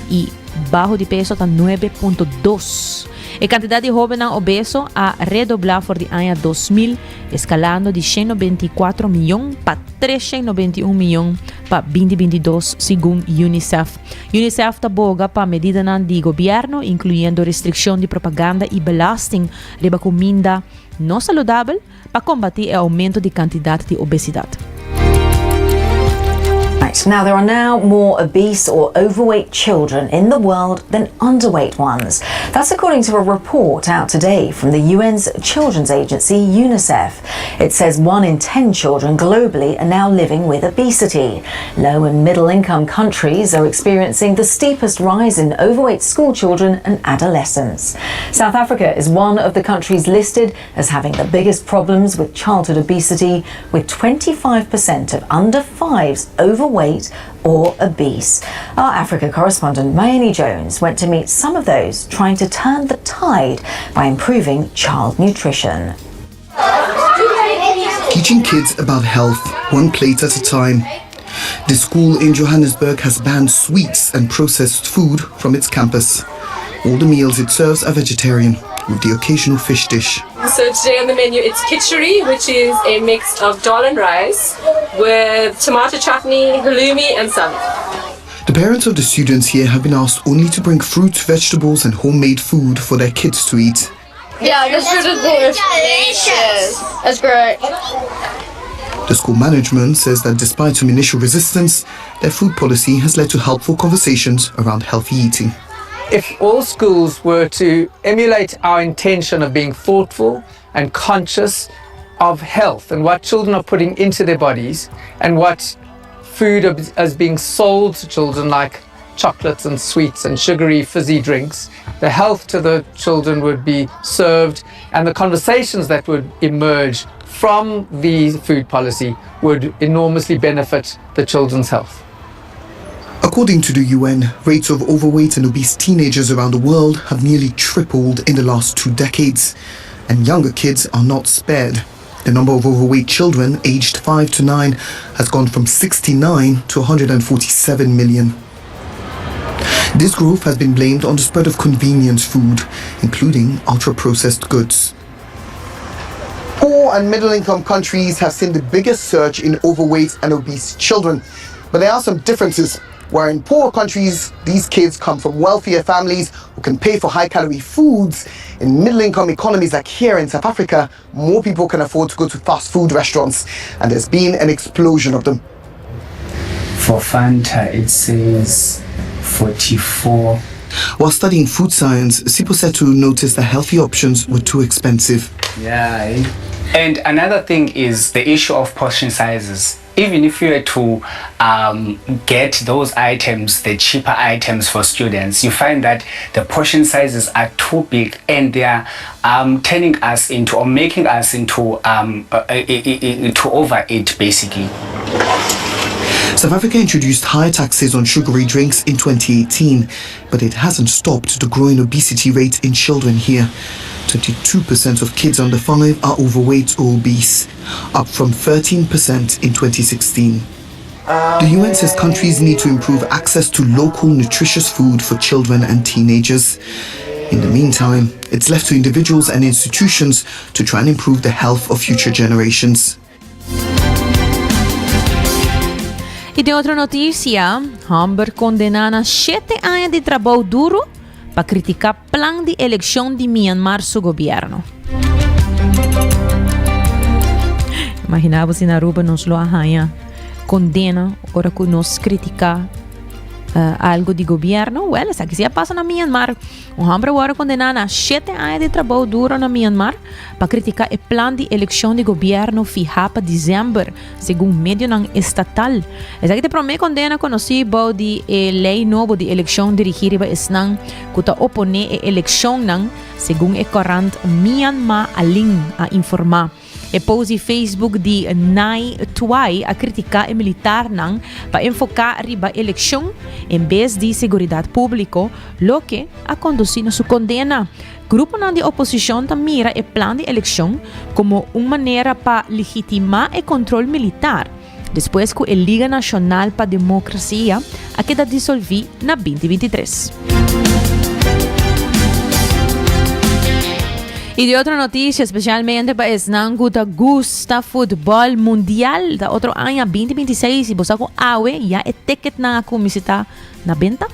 e bajo de peso está 9,2%. A quantidade de jovens obesos a redoblar por de ano 2000, escalando de 194 milhões para 391 milhões para 2022, segundo UNICEF. UNICEF está boga para medidas de governo, incluindo restrição de propaganda e belasting de comida não saudável para combater o aumento de quantidade de obesidade. Now, there are now more obese or overweight children in the world than underweight ones. That's according to a report out today from the UN's children's agency, UNICEF. It says 1 in 10 children globally are now living with obesity. Low and middle income countries are experiencing the steepest rise in overweight school children and adolescents. South Africa is one of the countries listed as having the biggest problems with childhood obesity, with 25% of under 5s overweight or obese. Our Africa correspondent Mayeni Jones went to meet some of those trying to turn the tide by improving child nutrition. Teaching kids about health, one plate at a time. The school in Johannesburg has banned sweets and processed food from its campus. All the meals it serves are vegetarian, with the occasional fish dish. So today on the menu it's khichdi, which is a mix of dal and rice with tomato chutney, halloumi and salad. The parents of the students here have been asked only to bring fruits, vegetables and homemade food for their kids to eat. Yeah, this food is delicious. It's great. The school management says that despite some initial resistance, their food policy has led to helpful conversations around healthy eating. If all schools were to emulate our intention of being thoughtful and conscious of health and what children are putting into their bodies and what food is being sold to children, like chocolates and sweets and sugary fizzy drinks, the health to the children would be served, and the conversations that would emerge from the food policy would enormously benefit the children's health. According to the UN, rates of overweight and obese teenagers around the world have nearly tripled in the last 2 decades, and younger kids are not spared. The number of overweight children aged 5 to 9 has gone from 69 to 147 million. This growth has been blamed on the spread of convenience food, including ultra-processed goods. Poor and middle-income countries have seen the biggest surge in overweight and obese children, but there are some differences. Where in poorer countries, these kids come from wealthier families who can pay for high-calorie foods. In middle-income economies like here in South Africa, more people can afford to go to fast food restaurants, and there's been an explosion of them. For Fanta, it says 44. While studying food science, Siposetu noticed that healthy options were too expensive. Yeah. And another thing is the issue of portion sizes. Even if you were to get those items, the cheaper items for students, you find that the portion sizes are too big, and they are turning us into, or making us into overeat, basically. South Africa introduced higher taxes on sugary drinks in 2018, but it hasn't stopped the growing obesity rate in children here. 22% of kids under 5 are overweight or obese, up from 13% in 2016. The UN says countries need to improve access to local nutritious food for children and teenagers. In the meantime, it's left to individuals and institutions to try and improve the health of future generations. E de outra notícia, Humber condena 7 anos de trabalho duro para criticar plan de eleição de Myanmar seu governo. Imaginava se na Aruba nos lo arranha condena agora que nos criticar algo de gobierno. Well, essa que se passa na Myanmar. Um homem agora condenado a 7 anos de trabalho duro na Myanmar para criticar o plano de eleição de governo fijado para dezembro, segundo médio estatal. Essa que te promete condena conhecido de lei nova de eleição dirigida para Isnang, que está opone a eleição segundo o corrente Myanmar Alin a informar. E pose Facebook de Nai Tuai a criticar o militar para enfocar riba eleição em vez de seguridade pública, lo que a conduzir na sua condena. Grupo de oposição também mira o plano de eleição como uma maneira para legitimar o controle militar, depois que a Liga Nacional para a Democracia a queda dissolver na 2023. E de outra notícia, especialmente para Esnango da Gusta Futebol Mundial da outro ano 2026, e você com AUE, já é ticket na comissita na venda?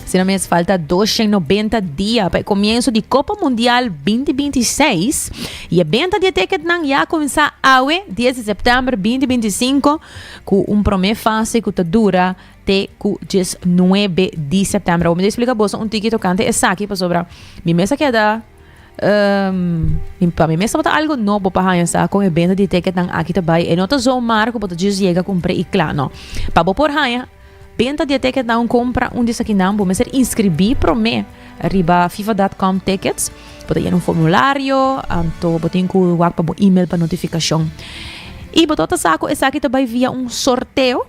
Se não me falta 290 dias para o começo de Copa Mundial 2026 e a venda de ticket já começa AUE 10 de setembro 2025 com primeira fase que dura até 19 de setembro. Vou me explicar um ticket tocante essa aqui para sobrar. Minha mesa queda para minha mesa botar algo novo para hanha com a venda de ticket aqui também. E nota só marco para just chega comprar e claro. Para por hanha venda de ticket não compra desse aqui não, vamos ser inscrever para mim arriba fifa.com tickets, pode ir no formulário, então pode incluir para o e-mail para notificação. E botar saco essa aqui também via sorteio,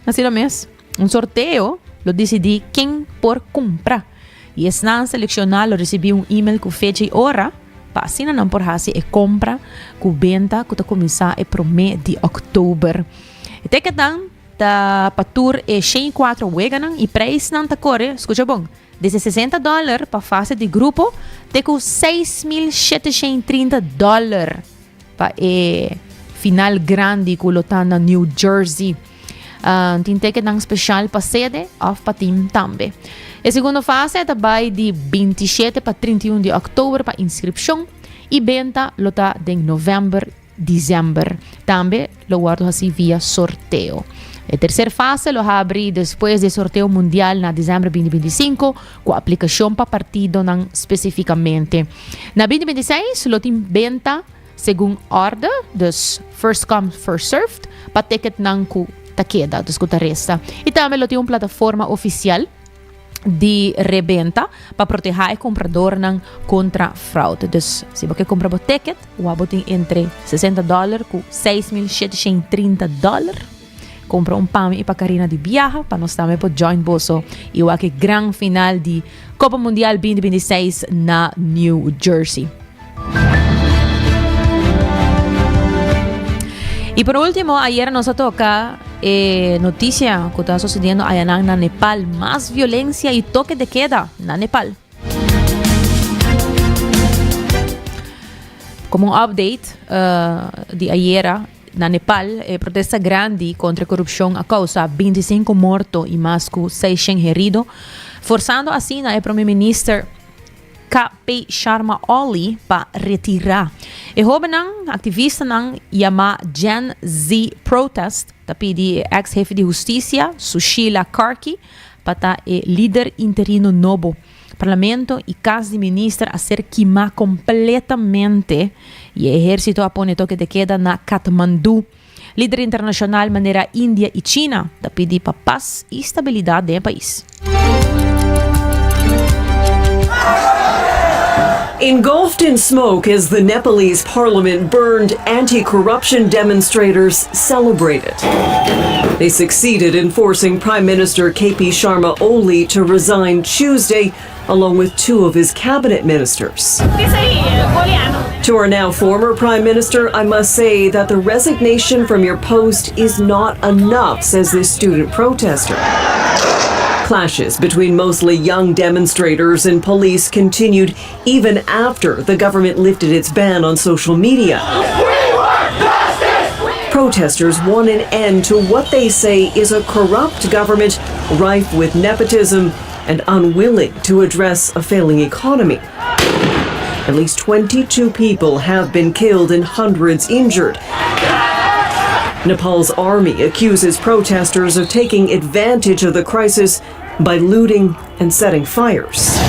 assim mesmo, sorteio, lo decidi quem por comprar. E esse não selecionar, lo recebi e-mail com fecha e hora, para assim não por fazer a compra, com venda, que está começar a pro mês de outubro. E ticket não da patur é 104 weganan e preço não tá corre, escuta bom, desde $60 para fase de grupo, até com $6,730 para a final grande que está na New Jersey. Tem ticket especial para sede ou para time também. A segunda fase é também de 27 para 31 de outubro para inscrição e venda está de novembro, dezembro. Também lo guardo assim via sorteio. A terceira fase lo abre depois do sorteio mundial na dezembro 2025 com a aplicação para partido especificamente. Na 2026 lo tem venda segundo ordem dos first come first served para ticket ku taqueda dos que resta. E também lo tem uma plataforma oficial de revenda para proteger o comprador contra fraude. Então, se você compra o ticket, o tem entre $60 com $6,730. Compra pão e pacarina de viaje para nós também para join bolso e o grande final de Copa Mundial 2026 na New Jersey. E por último, ayer nos toca notícia que está sucediendo allá na Nepal, más violencia y toque de queda na Nepal. Como um update de ayer, na Nepal, protesta grande contra a corrupção a causa 25 mortos e mais que 600 heridos, forçando assim o primeiro-ministro K.P. Sharma Oli para retirar. E jovem ativista chama Gen Z Protest, pedi ex-jefe de justiça Sushila Karki para o líder interino novo. Parlamento e Casa de Ministros a ser queimado completamente e o exército apone toque de queda na Kathmandu. Líder internacional maneira Índia e China da pedir para paz e estabilidade do país. Engulfed in smoke as the Nepalese parliament burned, anti-corruption demonstrators celebrated. They succeeded in forcing Prime Minister K.P. Sharma Oli to resign Tuesday, along with 2 of his cabinet ministers. To our now former Prime Minister, I must say that the resignation from your post is not enough, says this student protester. Clashes between mostly young demonstrators and police continued even after the government lifted its ban on social media. Protesters want an end to what they say is a corrupt government rife with nepotism and unwilling to address a failing economy. At least 22 people have been killed and hundreds injured. Nepal's army accuses protesters of taking advantage of the crisis by looting and setting fires.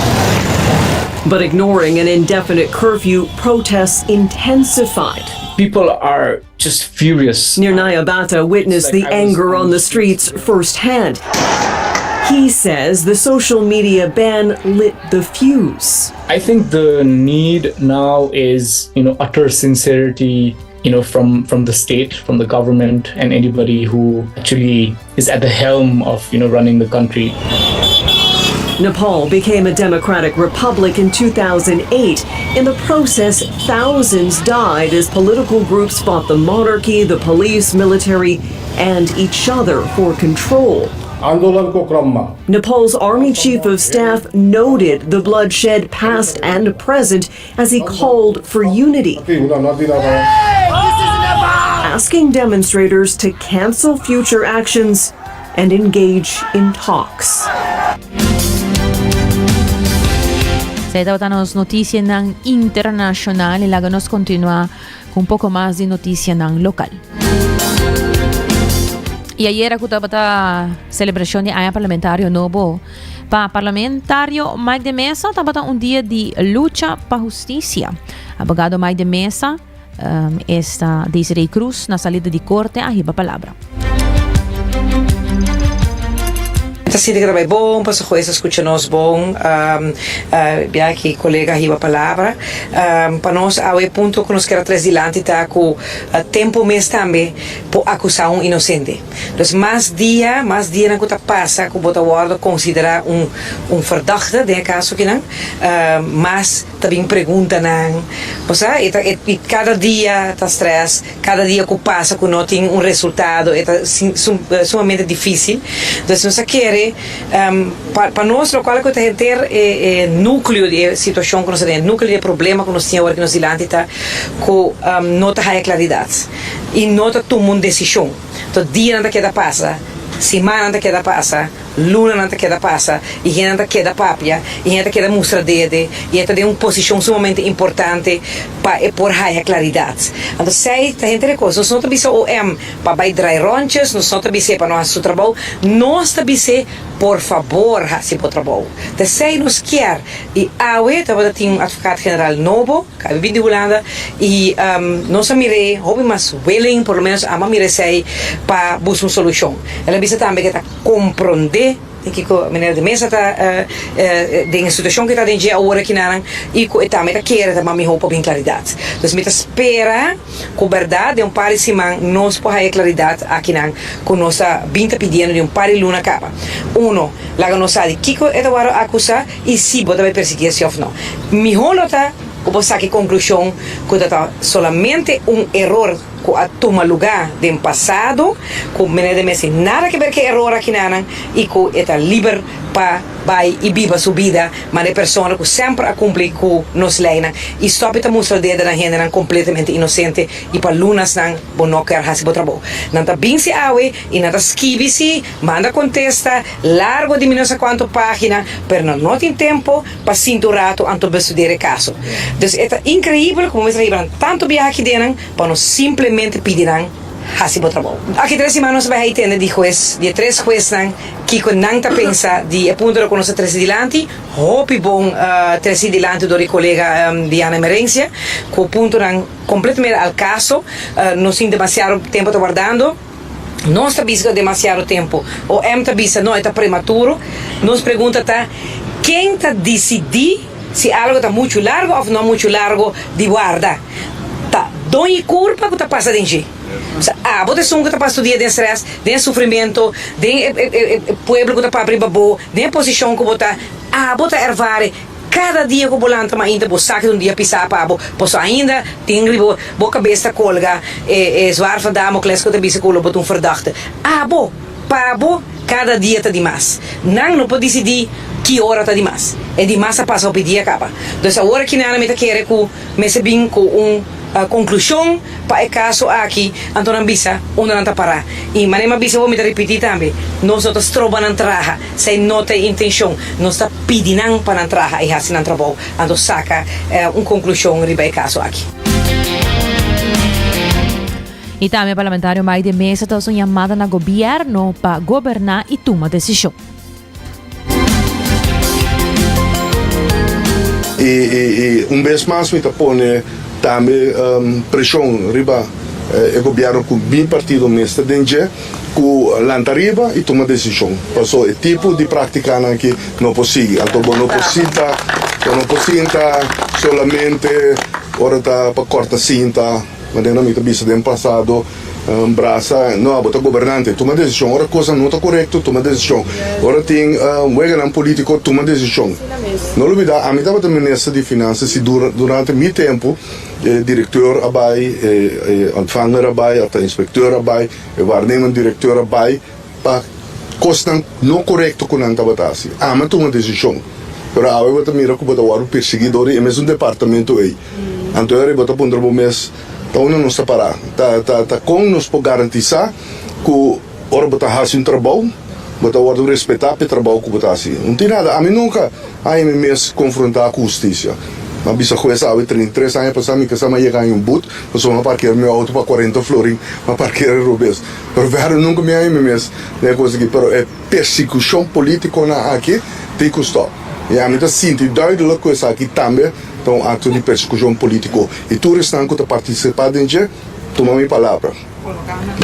But ignoring an indefinite curfew, protests intensified. People are just furious. Nirnaya Bata witnessed the anger on the streets firsthand. He says the social media ban lit the fuse. I think the need now is, utter sincerity, from the state, from the government, and anybody who actually is at the helm of, running the country. Nepal became a democratic republic in 2008. In the process, thousands died as political groups fought the monarchy, the police, military, and each other for control. Nepal's Army Chief of Staff noted the bloodshed past and present as he called for unity, asking demonstrators to cancel future actions and engage in talks. Sa ito tanos notisya ng internasyonal, ilaganos continua kung poco más de notisya ng lokal. Y ayer akutapata celebración de año parlamentario novo. Pa parlamentario Mike de Mesa tapata un día de lucha pa justicia. Abogado Mike de Mesa esta Desiree Cruz na salida de corte a hiba palabra. Assim que trabalho bom, passo com essas escuta-nos bom, bem aqui colega riba palavra, para nós ao ponto que nós queremos trazer adiante tá com tempo mês também por acusar inocente. Então mais dia na que passa que bota guarda considerar verdachte de caso que não, mas também pergunta não, você e cada dia tá stress, cada dia que passa que não tem resultado é sumamente difícil. Então nós queremos para nós o qual que ter núcleo de situação que nós temos, núcleo de problema que nós temos agora que nós dilante tá com não tá claridade e não tá tomando decisão. Então dia não queda passa, semana não queda passa, luna não queda passa, e gente não queda papia, e gente queda mostra dedo, e gente tem uma posição sumamente importante para por high claridade. Então sei a gente coisa, nós não também só para vai dry ranches, nós não também para nosso trabalho, nós também por favor, se por trabalho. Então sei nos quer e awe tava tem advogado general novo, que vive de Holanda e nós mirei, hobby mas willing, por lo menos a mire sei para buscar uma solução. Ela bisa também que tá compreender que a maneira de mesa está de situação que está dentro a hora que não e também quer também me roupa bem claridade. Então me espera com verdade um par de semana nós por aí claridade aqui não com nossa binta pedindo de um par de luna capa. Lá nós sabe que é da hora acusar e se pode vai perseguir se ou não. Me rolota como saque conclusão que está solamente erro que toma lugar do passado, com maneira de mesa nada que ver que erro aqui não e que está livre para vai e viva sua vida, mas é pessoa que sempre cumpre com nos leis e stop a mostrar dedo na gente completamente inocente e para lunas não não quer fazer o trabalho. Não está bem se awe e não está esquive se manda contesta largo de menos a quanto página, pero não tem tempo para cinturato anto estudar o caso. Então é incrível como eles receberam tanto viagem aqui dentro para nós simplesmente pedirão assim o trabalho. Aqui 3 semanas vai entender de juez, de 3 jueces que não tá pensa de ponto de conhecer 3 dilante, hope bom 3 dilante do colega Diana Emerência, com ponto não completamente ao caso, não tem demasiado tempo aguardando. Não está bisca demasiado tempo, ou está bisca não está prematuro. Nos pergunta tá quem está decidir se algo está muito largo ou não muito largo de guarda. Tá, dói culpa que está passando em si. Você são que está passando dia de stress, de sofrimento, de pueblo que está para abrir babo, de posição que você você ervare. Cada dia que volante mas ainda você sabe um dia pisar para você ainda tem boa cabeça colga zwaar van Damocles que também se coloca verdachte. Cada dia está demais. Não pode decidir que hora está demais. É demais a passar o dia acaba. Então a hora que não me quer que me se bem com conclusão para o caso aqui, então não bisa onde não está parar. E mas não bisa vou me repetir também. Nós outros trobam entrar, sem não ter intenção, nós está pedindo para entrar e assim não trabalho. Então saca conclusão riba o caso aqui. E também o parlamentário Mike de Mesa está uma chamada na governo para governar e tomar decisão. E vez mais me põe também pressão riba o governo com bem partido mesmo dentro com lanta riba e toma decisão. Passou o tipo de prática que não possível. Então não possível solamente ora tá para corta cinta, mas não me visto do passado. Braça, não, bota governante, toma decisão. Ora coisa não está correto, toma decisão. Ora tem um político, toma decisão. Não olvida, a mim estava também ministra de finanças se durante meu tempo, diretor abai, ontvanger abai, até inspector abai, waarnemend diretor abai, para coisa não correto com a batasi. Mas toma decisão. Pero a eu também mira que bota o perseguidor e mesmo departamento aí. Então eu bota pondre o mês. Então não nos separar. Tá com nos por garantizar que ora botar assim trabalho, botar o respeitar o trabalho que botar assim. Não tem nada. A mim nunca me mesmo confrontar com a justiça. Mas bisa coisa há 33 anos passar me casar mas chegar em boot, eu só parquear meu auto para 40 florin, para parquear Rubens. Pero ver nunca me mesmo, né coisa que pero é persecução política na aqui tem que stop. E a mim tá sinto duidelijk coisa aqui também. Então, ato de persecução político. E tu restan que participar dentro, toma minha palavra.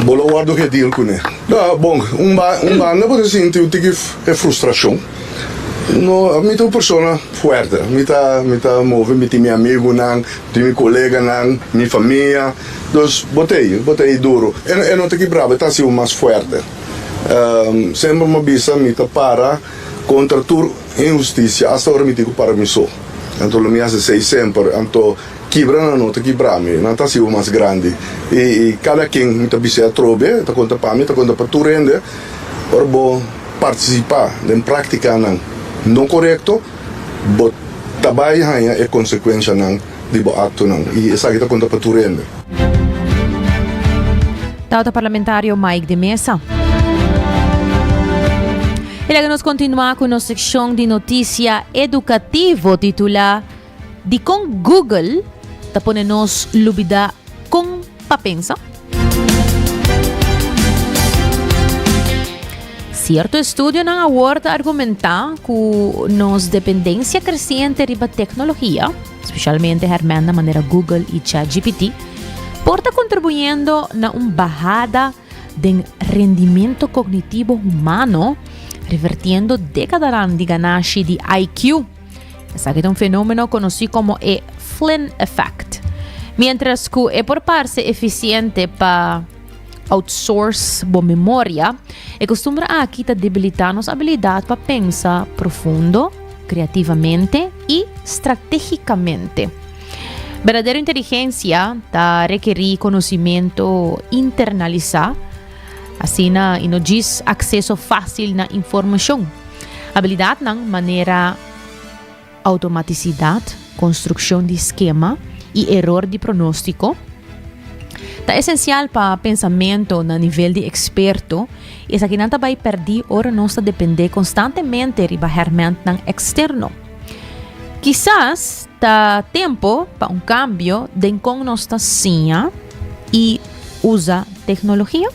Bolo guardo que deal com ele. Bom, não pode sentir que é frustração. No, a minha pessoa forte. Me tá move, me tem meu amigo não, tem meu colega não, minha família. Então, botei duro. Eu não tenho que bravo, tá sendo mais forte. Sempre uma bisa me tá para contra tudo injustiça. Hasta agora me digo para mim só. Então, o meu sei sempre, então, quebra não te quebrar-me, não está sendo mais grande. E cada quem me está trobe, está conta para mim, está conta para tu rende, para bom participar, de prática não correto, but também é consequência não de bom ato não. E essa aqui está conta para tu rende. Tauta parlamentário Mike de Mesa. E vamos continuar com a nossa secção de notícia educativa titular de com Google tá ponendo-nos lubida com papensa. Certo estudo na award argumenta que nos dependência crescente riba tecnologia, especialmente hermana da maneira Google e ChatGPT, porta contribuindo na bajada de rendimento cognitivo humano, revertiendo décadas de ganancia de IQ. Esse é um fenômeno conhecido como o Flynn Effect. Mientras que é por parte eficiente para outsource boa memória, é costume aqui debilitar nossa habilidade para pensar profundo, criativamente e estrategicamente. Verdadeira inteligência requer conhecimento internalizado, assim e não diz acesso fácil na informação. Habilidade na maneira automaticidade, construção de esquema e erro de pronóstico. É essencial para pensamento na nível de experto e essa que não vai perder ora nós depender constantemente de ferramenta externo. Quizás está tempo para cambio de como nós sinha e usa tecnologia.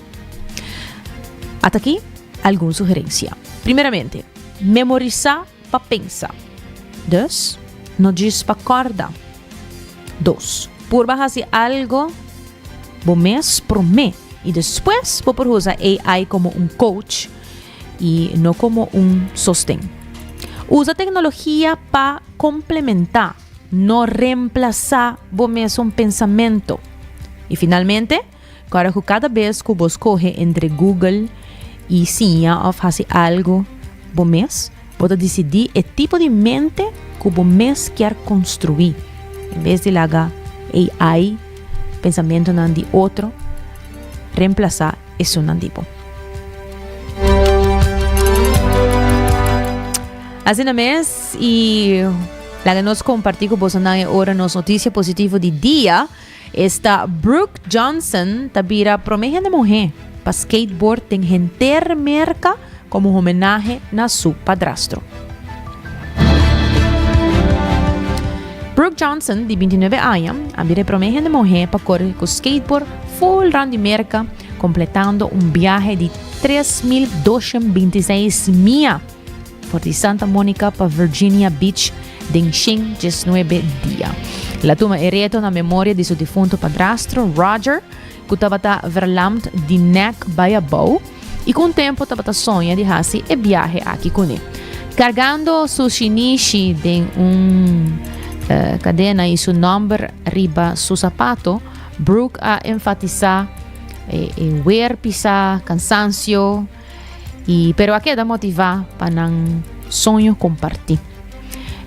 Até aqui, alguma sugerência. Primeiramente, memorizar para pensar. 2. Não diz para acordar. 2. Por fazer algo mês por mês. E depois, por usar AI como coach e não como sostém. Usa tecnologia para complementar, não reemplazar mês pensamento. E finalmente, cada vez que você escolhe entre Google e Sia ou fazer algo bom mês, pode decidir o tipo de mente que o mês quer construir. Em vez de lagar AI, pensamento não de outro, reemplazar esse não tipo. Assim mesmo, e lá nós compartilhamos com você agora nossa notícia positiva de dia. Esta Brooke Johnson tabira promessa de mulher para skateboard tem gente merca como homenagem na seu padrastro. Brooke Johnson, de 29 anos, abrirá promessa de mulher para correr com skateboard full round de merca, completando un viaje de 3.226 millas por de Santa Mónica para Virginia Beach de 19 días. La tumba è reto na memoria di suo defunto padrastro Roger, que estava verlamd de Neck Bayabou e com o tempo estava sonha de hasi e viaje aqui com ele. Cargando su shinishi de cadena e su number riba su sapato, Brooke a enfatizar ver pisa cansancio pero aqui da motivar para um sonho compartir.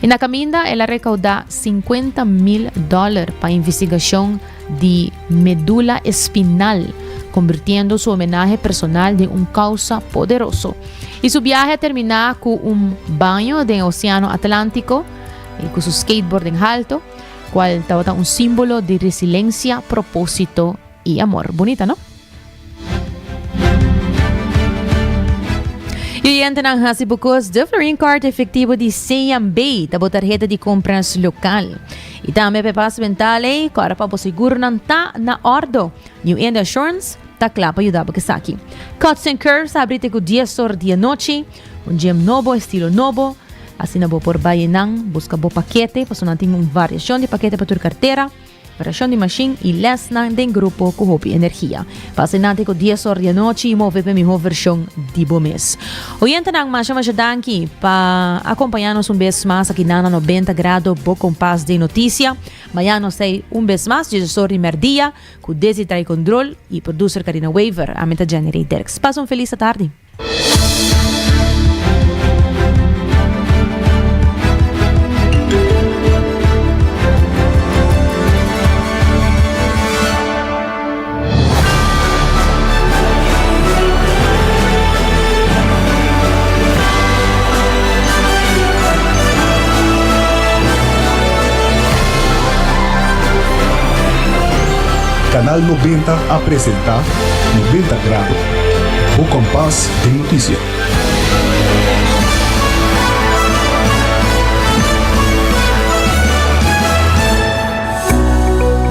E na caminda, ela recauda $50,000 para investigação de medula espinal, convirtiendo su homenaje personal de un causa poderoso. Y su viaje termina con un baño del Océano Atlántico y con su skateboard en alto, cual estaba un símbolo de resiliencia, propósito y amor. Bonita, ¿no? E entra ng Hasibukos de Florin Card efetivo de CMB, tabo tarjeta de compras local. E também pepas ventale, para pa seguro não tá na ordo. New End Assurance, tá claro para ajudar porque aqui. Cuts and Curves abrite com 10 horas de noite, gem novo, estilo novo. Assim na bo por Bayenang, busca bo paquete, para não tem variação de paquete para tua carteira. Variação de machine e lesna de grupo com Hopi Energia. Pasinante com 10 horas de noite e move para minha versão de mês. Oyente nang masya danki para acompanhar-nos vez mais aqui na 90 grados bo compás de notícia. Amanhã nos sei vez mais de sorri merdia com Desi Trai Control e producer Karina Waver, a meta January Derks. Passa feliz tarde. Canal 90 apresenta 90 grados, o compás de notícia.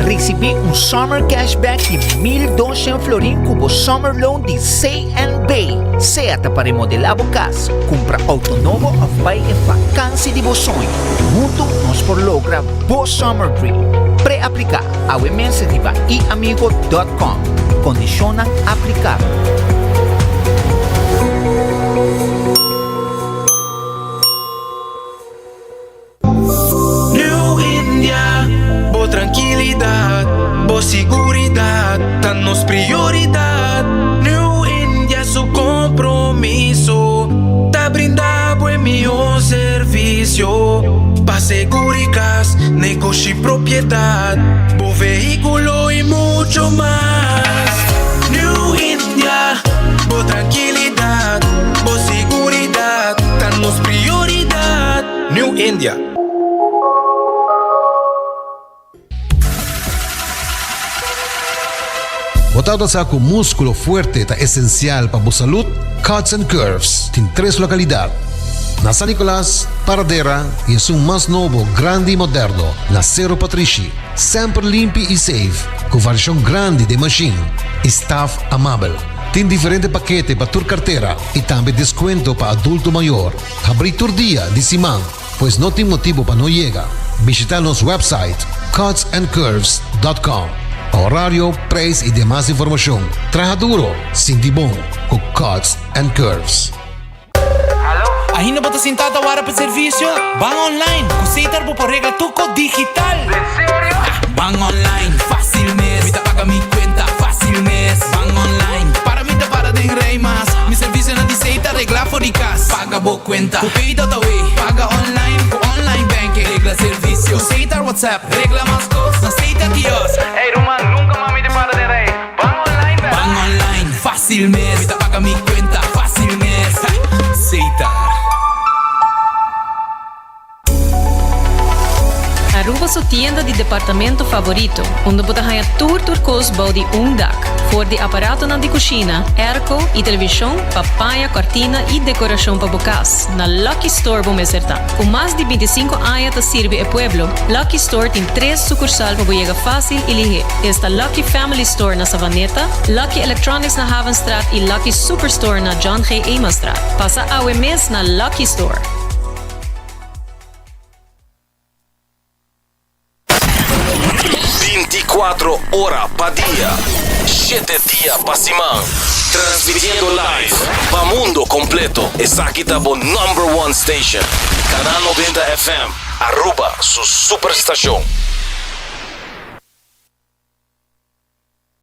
Recebi summer cashback de 1.200 florin cubo summer loan de CNB. Certa para remodelar o casa, compra auto novo ou vai em vacância de sonho. Junto nós por logra bo summer dream. Pré-aplicar ao e-mail riba iamigo.com. Condiciona aplicar. New India, boa tranquilidade, boa seguridade, tá nos prioridade. New India, su compromisso, tá brindando buen melhor serviço. Pa seguricas, negocio y propiedad, bo vehículo y mucho más. New India, bo tranquilidad, bo seguridad, danos prioridad. New India. Botado sa com músculo fuerte ta esencial para a salud, Cuts and Curves tem 3 localidades. Na San Nicolás, Paradera e um mais novo, grande e moderno, na Cerro Patrici. Sempre limpo e safe, com variação grande de machine. Staff amável. Tem diferentes paquetes para tua carteira e também desconto para adulto maior. Abrir todo dia de semana, pois não tem motivo para não chegar. Visitar nosso website cutsandcurves.com. Horário, preço e demais informação. Traja duro, sinti bom, com Cuts and Curves. Ainda bota sentada para o serviço? Van online, aceitar por regla tuco digital. ¿En serio? Van online, fácil mes. Me paga mi cuenta, fácil mes. Van online, para mí te para de rey más. Mi servicio no dice regla fóricas. Paga bo cuenta, tu pay todo way. Paga online, online banking. Regla servicio, aceitar WhatsApp. Regla más cosas, aceita Dios. Hey Roman, nunca mami te para de rey. Van online, van online, fácil mes. Me paga mi cuenta, fácil mes. Aceitar. Aruba su tienda de departamento favorito, onde você ganha turcos body dak, for de aparato na de cozinha, airco e televisão, papaya, cortina e decoração para bocas. Na Lucky Store vamos acertar. Com mais de 25 anos de servir o pueblo, Lucky Store tem 3 sucursal para você fácil e ligeiro. Está Lucky Family Store na Savaneta, Lucky Electronics na Havenstraat e Lucky Superstore na John G. Emanstraat. Passa ao mês na Lucky Store. 24 horas pa dia, 7 dias pa semana, transmitiendo live pa mundo completo. Esa aqui tá bo #1 station, Canal 90 FM, Aruba, su superestación.